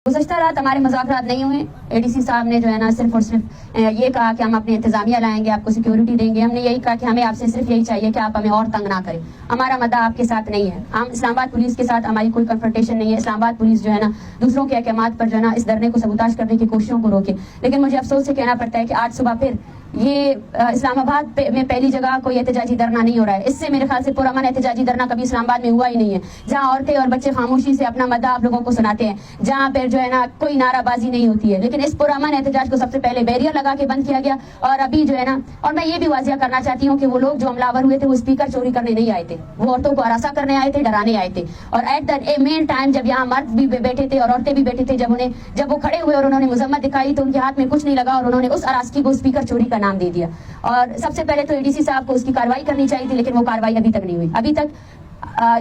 गुज़श्ता रात हमारे मुज़ाकरात नहीं हुए। एडीसी साहब ने जो है ना सिर्फ और सिर्फ ये कहा कि हम अपनी इंतजामिया लाएंगे, आपको सिक्योरिटी देंगे। हमने यही कहा कि हमें आपसे सिर्फ यही चाहिए कि आप हमें और तंग ना करें। हमारा मद्दा आपके साथ नहीं है। हम इस्लामाबाद पुलिस के साथ हमारी कोई कन्फ्रंटेशन नहीं है। इस्लामाबाद पुलिस जो है ना दूसरों के अहकामात पर जो है ना इस धरने को सबूताज करने की कोशिशों को रोके। लेकिन मुझे अफसोस से कहना पड़ता है कि आज सुबह फिर ये इस्लामाबाद में पहली जगह कोई एहतजाजी धरना नहीं हो रहा है। इससे मेरे ख्याल से पुरअमन एहतजाजी धरना कभी इस्लामाबाद में हुआ ही नहीं है, जहाँ औरतें और बच्चे खामोशी से अपना मद्दा आप लोगों को सुनाते हैं, जहाँ पर जो है ना कोई नाराबाजी नहीं होती है। लेकिन इस पुरअमन एहतजाज को सबसे पहले बैरियर लगा के बंद किया गया। और अभी जो है ना, और मैं ये भी वाजिया करना चाहती हूँ कि वो लोग जो हमलावर हुए थे वो स्पीकर चोरी करने नहीं आए थे, वो औरतों को हरासा करने आए थे, डराने आए थे। और एट द मेन टाइम जब यहाँ मर्द भी बैठे थे और औरतें भी बैठे थे, जब वो खड़े हुए और उन्होंने मुजम्मत दिखाई तो उनके हाथ में कुछ नहीं लगा और उन्होंने उस अराजकी को स्पीकर चोरी का नाम दे दिया। और सबसे पहले तो एडीसी साहब को उसकी कार्रवाई करनी चाहिए थी, लेकिन वो कार्रवाई अभी तक नहीं हुई। अभी तक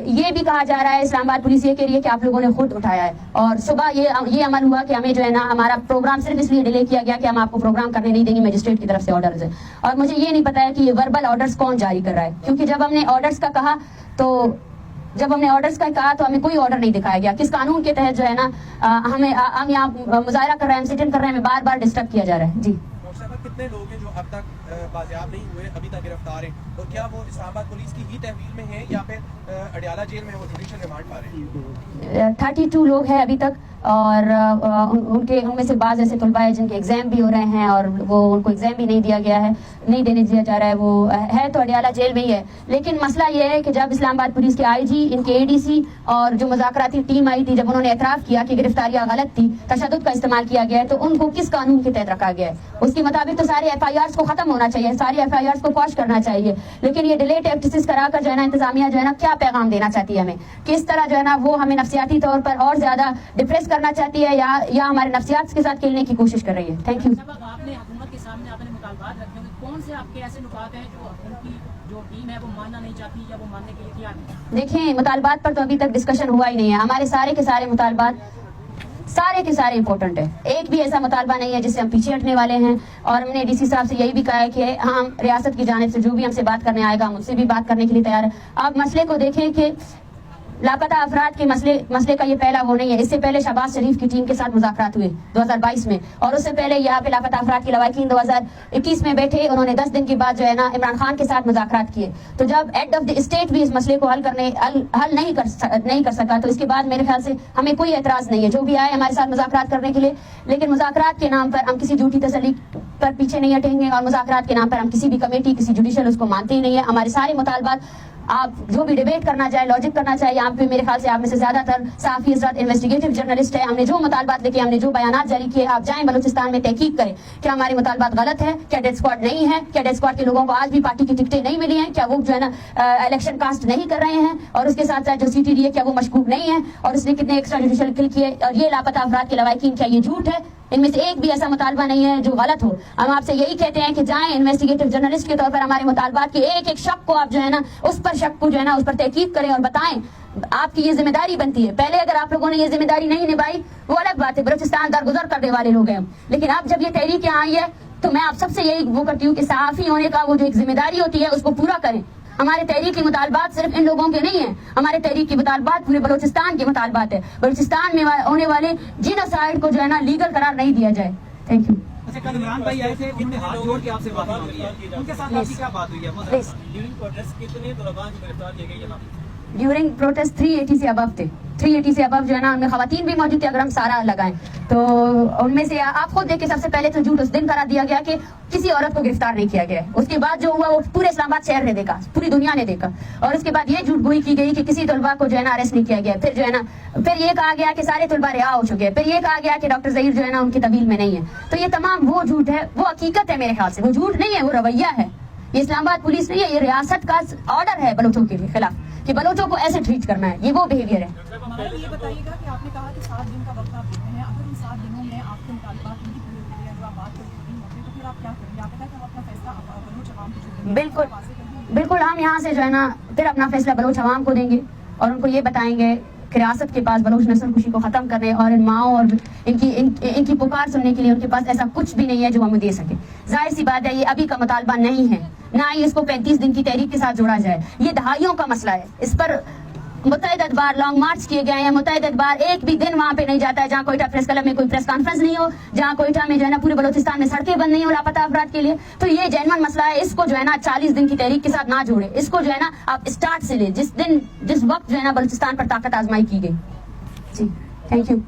ये भी कहा जा रहा है, इस्लामाबाद पुलिस ये कह रही है कि आप लोगों ने खुद उठाया है। और सुबह ये अमल हुआ कि हमें जो है ना हमारा प्रोग्राम सिर्फ इसलिए डिले किया गया कि हम आपको प्रोग्राम करने नहीं देंगे, मजिस्ट्रेट की तरफ से ऑर्डर्स है। और मुझे ये नहीं पता है कि ये वर्बल ऑर्डर्स कौन जारी कर रहा है, क्योंकि जब हमने ऑर्डर्स का कहा तो हमें कोई ऑर्डर नहीं दिखाया गया। किस कानून के तहत जो है ना हम यहाँ मुजाहरा कर रहे हैं, हम सिटिंग कर रहे हैं, हमें बार बार डिस्टर्ब किया जा रहा है। जी, कितने लोग हैं जो अब तक बाजियाब नहीं हुए, अभी तक गिरफ्तार हैं, और क्या वो इस्लामाबाद पुलिस की ही तहवील में हैं या फिर अडियाला जेल में वो जुडिशियल रिमांड पा रहे हैं? 32 लोग हैं अभी तक, और उनमें से बाज़ ऐसे तलबा है जिनके एग्जाम भी हो रहे हैं और वो उनको एग्जाम भी नहीं दिया गया है, नहीं देने दिया जा रहा है। वो है तो अडियाला जेल में ही है। लेकिन मसला ये है कि जब इस्लामाबाद पुलिस के आईजी, इनके एडीसी और जो मुज़ाकराती टीम आई थी, जब उन्होंने एतराफ़ किया कि गिरफ्तारियां गलत थी, तशद्दुद का इस्तेमाल किया गया है, तो उनको किस कानून के तहत रखा गया है? उसके मुताबिक तो सारे FIRs को खत्म होना चाहिए, सारी FIRs को क्वॉश करना चाहिए। लेकिन ये डिलेट एक्टिसिस कराकर जो है ना इंतजामिया जो है ना क्या पैगाम देना चाहती है हमें, किस तरह जो है ना वो हमें नफ्सियाती तौर पर और ज्यादा डिप्रेस करना चाहती है या हमारे नफ्सियात के साथ खेलने की कोशिश कर रही है। Thank you. आपने हुकूमत के सामने आपने मुतालबात रखे होंगे, कौन से आपके ऐसे नुकात हैं जो उनकी जो टीम है वो मानना नहीं चाहती या वो मानने के लिए तैयार नहीं? देखिए, मुतालबात पर तो अभी तक डिस्कशन हुआ ही नहीं है। हमारे सारे के सारे मुतालबात सारे के सारे इंपॉर्टेंट है। एक भी ऐसा मुतालबा नहीं है जिससे हम पीछे हटने वाले हैं। और हमने डीसी साहब से यही भी कहा है कि हम रियासत की जानिब से जो भी हमसे बात करने आएगा हम उससे भी बात करने के लिए तैयार है। आप मसले को देखें कि लापता अफराद के मसले का ये पहला वो नहीं है। इससे पहले शहबाज शरीफ की टीम के साथ मुज़ाकरात हुए 2022 में, और उससे पहले यहाँ पे लापता अफराद की लवाकिन 2021 में बैठे, उन्होंने 10 दिन के बाद जो है ना इमरान खान के साथ मुज़ाकरात किए। तो जब हेड ऑफ द स्टेट भी इस मसले को हल नहीं कर सका, तो इसके बाद मेरे ख्याल से हमें कोई एतराज़ नहीं है जो भी आए हमारे साथ मुज़ाकरात करने के लिए। लेकिन मुज़ाकरात के नाम पर हम किसी झूठी तसल्ली पर पीछे नहीं हटेंगे, और मुज़ाकरात के नाम पर हम किसी भी कमेटी, किसी जुडिशल उसको मानते ही नहीं है। हमारे सारे मुतालबात, आप जो भी डिबेट करना चाहे, लॉजिक करना चाहे, यहाँ पे मेरे ख्याल से आप में से ज्यादातर साफी हज़रात इन्वेस्टिगेटिव जर्नलिस्ट है। हमने जो मुतालबात लिखे, हमने जो बयानात जारी किए, आप जाएं बलूचिस्तान में तहकीक करें क्या हमारे मुतालबात गलत है, क्या डेथ स्क्वाड नहीं है, क्या डेथ स्क्वाड के लोगों को आज भी पार्टी की टिकटें नहीं मिली हैं, क्या वो जो है ना इलेक्शन कास्ट नहीं कर रहे हैं, और उसके साथ साथ जो CTD है क्या वो मशकूक नहीं है, और उसने कितने एक्स्ट्रा जुडिशियल किल किए, और ये लापता अफराद के लवाकिन क्या ये झूठ है? इनमें से एक भी ऐसा मुतालबा नहीं है जो गलत हो। हम आपसे यही कहते हैं कि जाएं इन्वेस्टिगेटिव जर्नलिस्ट के तौर पर हमारे मुतालबात के एक एक शक को आप जो है ना उस पर शक को जो है ना उस पर तहकीक करें और बताएं। आपकी ये जिम्मेदारी बनती है। पहले अगर आप लोगों ने ये जिम्मेदारी नहीं निभाई वो अलग बात है, बलूचिस्तान दरगुजर करने वाले लोग हैं। लेकिन अब जब ये तहरीक यहाँ आई है तो मैं आप सबसे यही वो करती हूँ कि सहाफ़ी होने का वो जो एक जिम्मेदारी होती है उसको पूरा करें। हमारे तहरीक के मुतालबात सिर्फ इन लोगों के नहीं है, हमारे तहरीक के मुतालबात पूरे बलूचिस्तान के मुतालबात है। बलूचिस्तान में होने वाले जिनोसाइड को जो है ना लीगल करार नहीं दिया जाए। Thank you. अच्छा, कल इमरान भाई आए थे, उन्होंने हाथ जोड़ के आपसे बात की है, उनके साथ आपकी क्या बात हुई है? ड्यूरिंग प्रोटेस्ट कितने तलबान को गिरफ्तार किए गए यहाँ? ड्यूरिंग प्रोटेस्ट 380 से अबव थे। 380 से अबव जो है ना उनमें खवातीन भी मौजूद थे। अगर हम सारा लगाएं तो उनमें से आप खुद देखिए, सबसे पहले तो झूठ उस दिन करा दिया गया कि किसी औरत को गिरफ्तार नहीं किया गया। उसके बाद जो हुआ वो पूरे इस्लामाबाद शहर ने देखा, पूरी दुनिया ने देखा। और उसके बाद ये झूठ गोई की गई कि किसी तलबा को जो है ना अरेस्ट नहीं किया गया। फिर जो है ना फिर ये कहा गया कि सारे तलबा रिहा हो चुके हैं। फिर ये कहा गया कि डॉक्टर ज़हीर जो है ना उनकी तबील में नहीं है। तो ये तमाम वो झूठ है, वो हकीकत है। मेरे ख्याल से वो झूठ नहीं है, वो रवैया है। ये इस्लामाबाद पुलिस नहीं है, ये रियासत का ऑर्डर है बलोचों के खिलाफ कि बलोचों को ऐसे ट्रीट करना है। ये वो बिहेवियर है। ये बताइएगा कि आपने कहा कि 7 दिन का वक्त आप देते हैं, अगर उन 7 दिनों में आपके मुतालबात नहीं पूरे होते हैं, जो आप बात नहीं होते, तो फिर आप क्या करेंगे? आप बताएं कि हम अपना फैसला बलोच अवाम को देंगे। बिल्कुल हम यहाँ से जो है ना फिर अपना फैसला बलोच अवाम को देंगे और उनको ये बताएंगे कि रियासत के पास बलोच नस्ल कुशी को खत्म करने और इन माओ और इनकी पुकार सुनने के लिए उनके पास ऐसा कुछ भी नहीं है जो हम दे सके। जाहिर सी बात है ये अभी का मुतालबा नहीं है, ना ही इसको 35 दिन की तहरीक के साथ जोड़ा जाए। ये दहाइयों का मसला है, इस पर मुतअद्दिद बार लॉन्ग मार्च किए गए हैं, मुतअद्दिद बार एक भी दिन वहाँ पे नहीं जाता है जहाँ कोयटा प्रेस क्लब में कोई प्रेस कॉन्फ्रेंस नहीं हो, जहाँ कोयटा में जो है ना पूरे बलोचिस्तान में सड़कें बंद नहीं हो लापता अफराद के लिए। तो ये जेन्युइन मसला है, इसको जो है ना 40 दिन की तहरीक के साथ ना जोड़े, इसको जो है ना आप स्टार्ट से ले, जिस वक्त जो है ना बलोचिस्तान पर ताकत आजमाई की गई। जी, थैंक यू।